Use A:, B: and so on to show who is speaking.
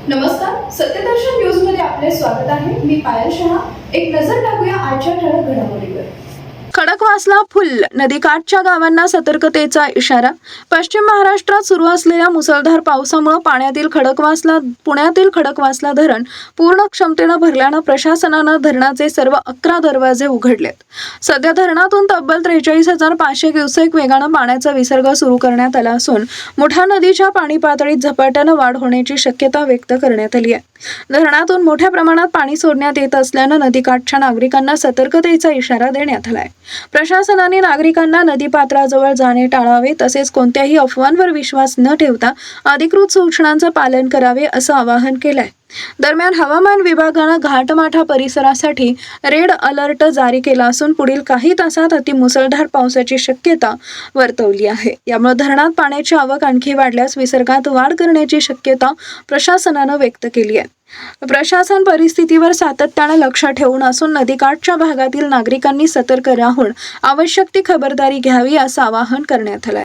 A: नमस्कार, सत्यदर्शन न्यूज मध्ये आपले स्वागत आहे. मी पायल शहा. एक नजर टाकूया आजच्या ठळक घडामोडीवर.
B: खडकवासला फुल नदीकाठच्या गावांना सतर्कतेचा इशारा. पश्चिम महाराष्ट्रात सुरू असलेल्या मुसळधार पावसामुळे पुण्यातील खडकवासला धरण पूर्ण क्षमतेनं भरल्यानं प्रशासनानं धरणाचे सर्व 11 दरवाजे उघडलेत. सध्या धरणातून तब्बल 43,500 क्युसेक वेगानं पाण्याचा विसर्ग सुरू करण्यात आला असून मुठा नदीच्या पाणी पातळीत झपाट्यानं वाढ होण्याची शक्यता व्यक्त करण्यात आली आहे. धरणातून मोठ्या प्रमाणात पाणी सोडण्यात येत असल्यानं नदीकाठच्या नागरिकांना सतर्कतेचा इशारा देण्यात आलाय. प्रशासनाने नागरिकांना नदीपात्राजवळ जाणे टाळावे, तसेच कोणत्याही अफवांवर विश्वास न ठेवता अधिकृत सूचनांचं पालन करावे असं आवाहन केलंय. दरम्यान हवामान विभागानं घाटमाथा परिसरासाठी रेड अलर्ट जारी केला असून पुढील काही तासात अतिमुसळधार पावसाची शक्यता वर्तवली आहे. यामुळे धरणात पाण्याची आवक आणखी वाढल्यास विसर्गात वाढ करण्याची शक्यता प्रशासनानं व्यक्त केली आहे. प्रशासन परिस्थितीवर सातत्यानं लक्ष ठेवून असून नदीकाठच्या भागातील नागरिकांनी सतर्क राहून आवश्यक ती खबरदारी घ्यावी असं आवाहन करण्यात आलंय.